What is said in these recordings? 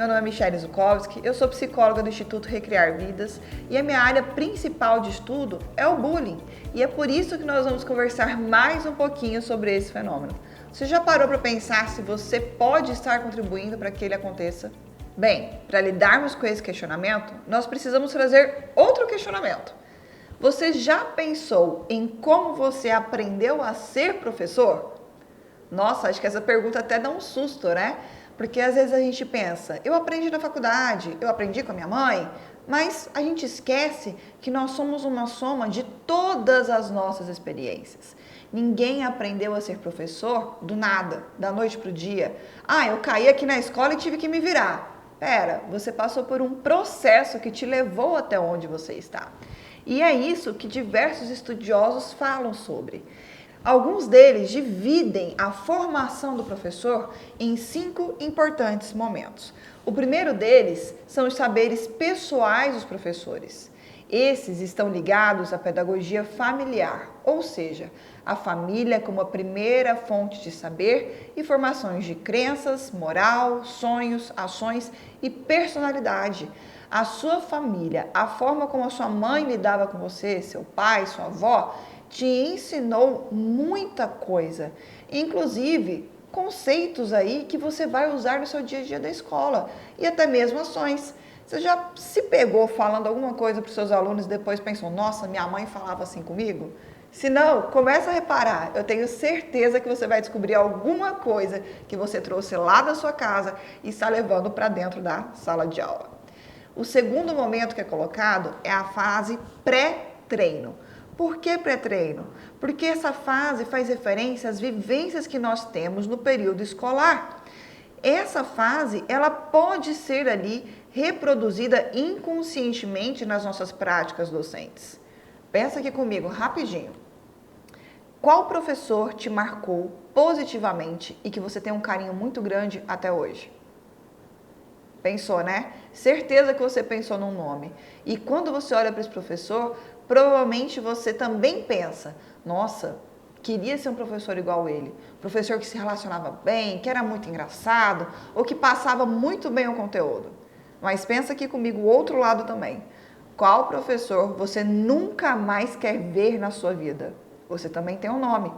Meu nome é Michele Zukovski, eu sou psicóloga do Instituto Recriar Vidas e a minha área principal de estudo é o bullying. E é por isso que nós vamos conversar mais um pouquinho sobre esse fenômeno. Você já parou para pensar se você pode estar contribuindo para que ele aconteça? Bem, para lidarmos com esse questionamento, nós precisamos trazer outro questionamento. Você já pensou em como você aprendeu a ser professor? Nossa, acho que essa pergunta até dá um susto, né? Porque às vezes a gente pensa, eu aprendi na faculdade, eu aprendi com a minha mãe, mas a gente esquece que nós somos uma soma de todas as nossas experiências. Ninguém aprendeu a ser professor do nada, da noite para o dia. Ah, eu caí aqui na escola e tive que me virar. Pera, você passou por um processo que te levou até onde você está. E é isso que diversos estudiosos falam sobre. Alguns deles dividem a formação do professor em 5 importantes momentos. O primeiro deles são os saberes pessoais dos professores. Esses estão ligados à pedagogia familiar, ou seja, a família como a primeira fonte de saber e formações de crenças, moral, sonhos, ações e personalidade. A sua família, a forma como a sua mãe lidava com você, seu pai, sua avó, te ensinou muita coisa, inclusive conceitos aí que você vai usar no seu dia a dia da escola e até mesmo ações. Você já se pegou falando alguma coisa para os seus alunos e depois pensou, nossa, minha mãe falava assim comigo? Se não, começa a reparar, eu tenho certeza que você vai descobrir alguma coisa que você trouxe lá da sua casa e está levando para dentro da sala de aula. O segundo momento que é colocado é a fase pré-treino. Por que pré-treino? Porque essa fase faz referência às vivências que nós temos no período escolar. Essa fase, ela pode ser ali reproduzida inconscientemente nas nossas práticas docentes. Pensa aqui comigo, rapidinho. Qual professor te marcou positivamente e que você tem um carinho muito grande até hoje? Pensou, né? Certeza que você pensou num nome. E quando você olha para esse professor, provavelmente você também pensa, nossa, queria ser um professor igual ele. Professor que se relacionava bem, que era muito engraçado, ou que passava muito bem o conteúdo. Mas pensa aqui comigo o outro lado também. Qual professor você nunca mais quer ver na sua vida? Você também tem um nome.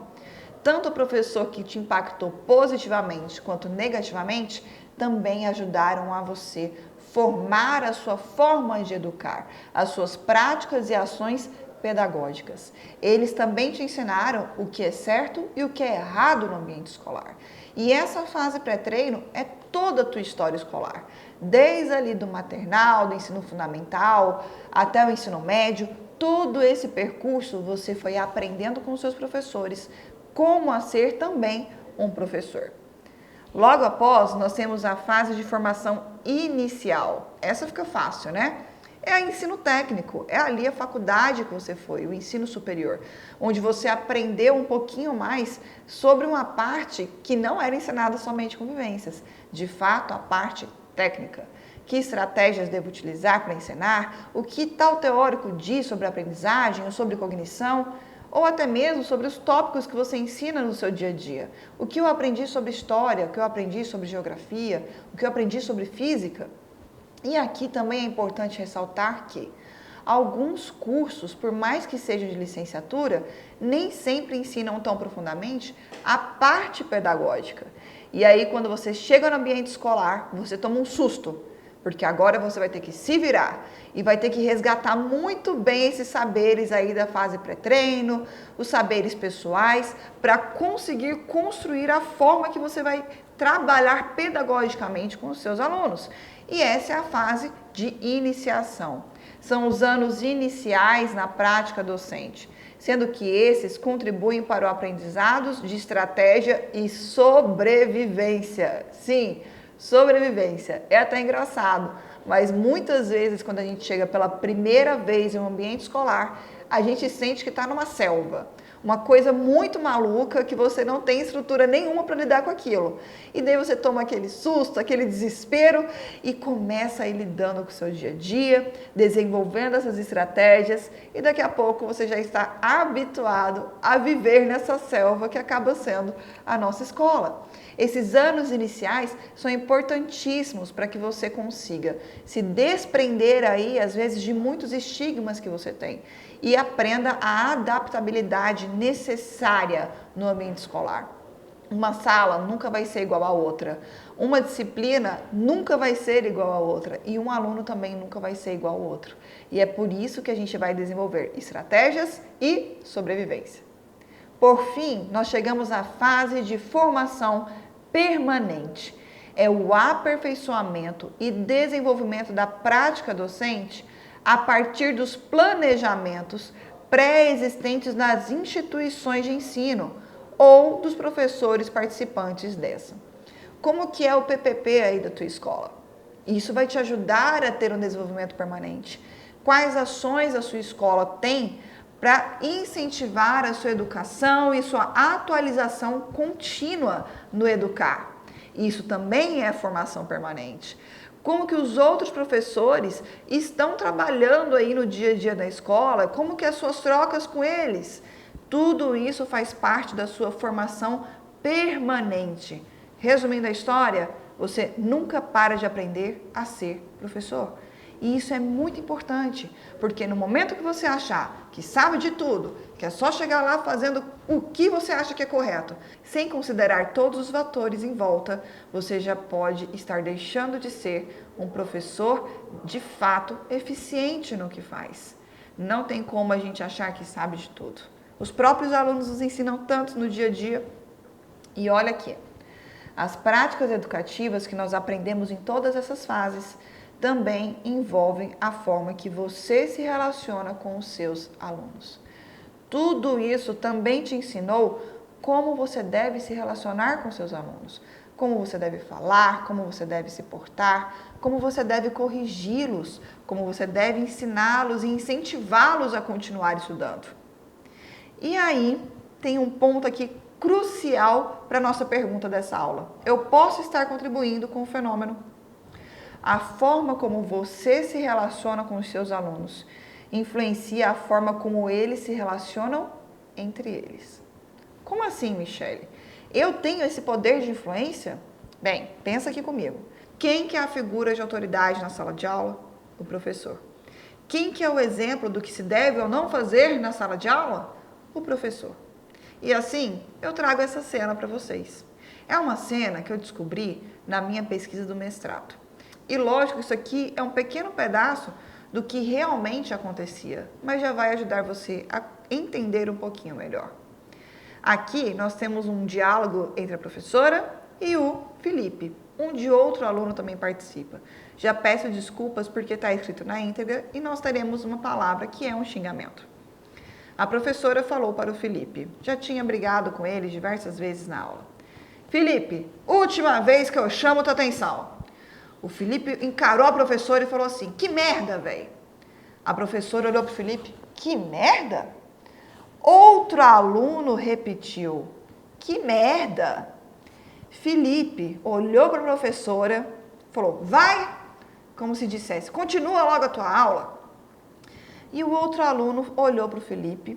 Tanto o professor que te impactou positivamente quanto negativamente também ajudaram a você formar a sua forma de educar, as suas práticas e ações pedagógicas. Eles também te ensinaram o que é certo e o que é errado no ambiente escolar. E essa fase pré-treino é toda a tua história escolar. Desde ali do maternal, do ensino fundamental, até o ensino médio, todo esse percurso você foi aprendendo com os seus professores como a ser também um professor. Logo após, nós temos a fase de formação inicial. Essa fica fácil, né? É o ensino técnico, é ali a faculdade que você foi, o ensino superior, onde você aprendeu um pouquinho mais sobre uma parte que não era ensinada somente com vivências, de fato, a parte técnica. Que estratégias devo utilizar para ensinar? O que tal teórico diz sobre aprendizagem ou sobre cognição? Ou até mesmo sobre os tópicos que você ensina no seu dia a dia. O que eu aprendi sobre história, o que eu aprendi sobre geografia, o que eu aprendi sobre física. E aqui também é importante ressaltar que alguns cursos, por mais que sejam de licenciatura, nem sempre ensinam tão profundamente a parte pedagógica. E aí, quando você chega no ambiente escolar, você toma um susto, porque agora você vai ter que se virar e vai ter que resgatar muito bem esses saberes aí da fase pré-treino, os saberes pessoais, para conseguir construir a forma que você vai trabalhar pedagogicamente com os seus alunos. E essa é a fase de iniciação. São os anos iniciais na prática docente, sendo que esses contribuem para o aprendizado de estratégia e sobrevivência. Sim, sobrevivência. É até engraçado, mas muitas vezes quando a gente chega pela primeira vez em um ambiente escolar, a gente sente que está numa selva, uma coisa muito maluca que você não tem estrutura nenhuma para lidar com aquilo. E daí você toma aquele susto, aquele desespero e começa a ir lidando com o seu dia a dia, desenvolvendo essas estratégias e daqui a pouco você já está habituado a viver nessa selva que acaba sendo a nossa escola. Esses anos iniciais são importantíssimos para que você consiga se desprender aí, às vezes, de muitos estigmas que você tem e aprenda a adaptabilidade necessária no ambiente escolar. Uma sala nunca vai ser igual a outra, uma disciplina nunca vai ser igual a outra e um aluno também nunca vai ser igual ao outro. E é por isso que a gente vai desenvolver estratégias e sobrevivência. Por fim, nós chegamos à fase de formação permanente. É o aperfeiçoamento e desenvolvimento da prática docente a partir dos planejamentos pré-existentes nas instituições de ensino ou dos professores participantes dessa. Como que é o PPP aí da tua escola? Isso vai te ajudar a ter um desenvolvimento permanente. Quais ações a sua escola tem para incentivar a sua educação e sua atualização contínua no educar? Isso também é formação permanente. Como que os outros professores estão trabalhando aí no dia a dia da escola? Como que as suas trocas com eles? Tudo isso faz parte da sua formação permanente. Resumindo a história, você nunca para de aprender a ser professor. E isso é muito importante, porque no momento que você achar que sabe de tudo, que é só chegar lá fazendo o que você acha que é correto, sem considerar todos os fatores em volta, você já pode estar deixando de ser um professor de fato eficiente no que faz. Não tem como a gente achar que sabe de tudo. Os próprios alunos nos ensinam tanto no dia a dia. E olha aqui, as práticas educativas que nós aprendemos em todas essas fases também envolvem a forma que você se relaciona com os seus alunos. Tudo isso também te ensinou como você deve se relacionar com seus alunos, como você deve falar, como você deve se portar, como você deve corrigi-los, como você deve ensiná-los e incentivá-los a continuar estudando. E aí, tem um ponto aqui crucial para a nossa pergunta dessa aula. Eu posso estar contribuindo com o fenômeno? A forma como você se relaciona com os seus alunos influencia a forma como eles se relacionam entre eles. Como assim, Michele? Eu tenho esse poder de influência? Bem, pensa aqui comigo. Quem que é a figura de autoridade na sala de aula? O professor. Quem que é o exemplo do que se deve ou não fazer na sala de aula? O professor. E assim, eu trago essa cena para vocês. É uma cena que eu descobri na minha pesquisa do mestrado. E lógico, isso aqui é um pequeno pedaço do que realmente acontecia, mas já vai ajudar você a entender um pouquinho melhor. Aqui nós temos um diálogo entre a professora e o Felipe, onde outro aluno também participa. Já peço desculpas porque está escrito na íntegra e nós teremos uma palavra que é um xingamento. A professora falou para o Felipe, já tinha brigado com ele diversas vezes na aula. Felipe, última vez que eu chamo tua atenção. O Felipe encarou a professora e falou assim, que merda, velho. A professora olhou para o Felipe, que merda? Outro aluno repetiu, que merda. Felipe olhou para a professora, falou, vai, como se dissesse, continua logo a tua aula. E o outro aluno olhou para o Felipe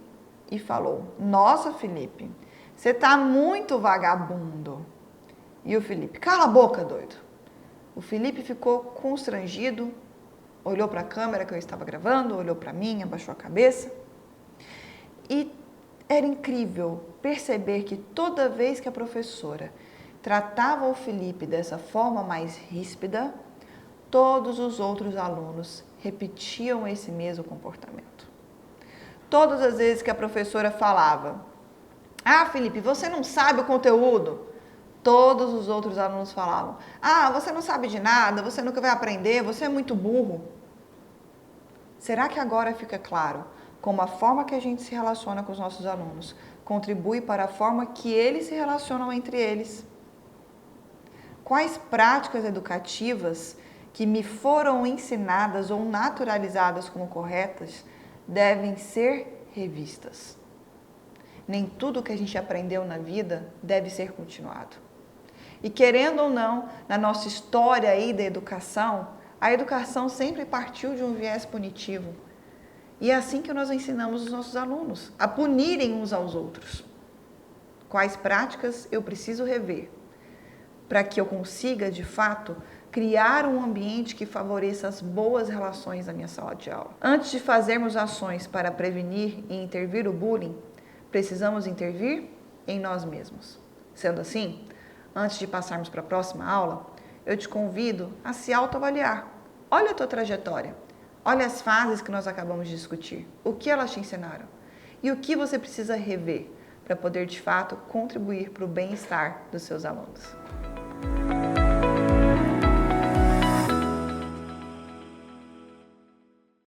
e falou, nossa, Felipe, você tá muito vagabundo. E o Felipe, cala a boca, doido. O Felipe ficou constrangido, olhou para a câmera que eu estava gravando, olhou para mim, abaixou a cabeça. E era incrível perceber que toda vez que a professora tratava o Felipe dessa forma mais ríspida, todos os outros alunos repetiam esse mesmo comportamento. Todas as vezes que a professora falava, ah, Felipe, você não sabe o conteúdo, todos os outros alunos falavam, ah, você não sabe de nada, você nunca vai aprender, você é muito burro. Será que agora fica claro como a forma que a gente se relaciona com os nossos alunos contribui para a forma que eles se relacionam entre eles? Quais práticas educativas que me foram ensinadas ou naturalizadas como corretas devem ser revistas? Nem tudo que a gente aprendeu na vida deve ser continuado. E querendo ou não, na nossa história aí da educação, a educação sempre partiu de um viés punitivo. E é assim que nós ensinamos os nossos alunos, a punirem uns aos outros. Quais práticas eu preciso rever para que eu consiga, de fato, criar um ambiente que favoreça as boas relações na minha sala de aula? Antes de fazermos ações para prevenir e intervir o bullying, precisamos intervir em nós mesmos. Sendo assim, antes de passarmos para a próxima aula, eu te convido a se autoavaliar. Olha a tua trajetória. Olha as fases que nós acabamos de discutir. O que elas te ensinaram? E o que você precisa rever para poder, de fato, contribuir para o bem-estar dos seus alunos?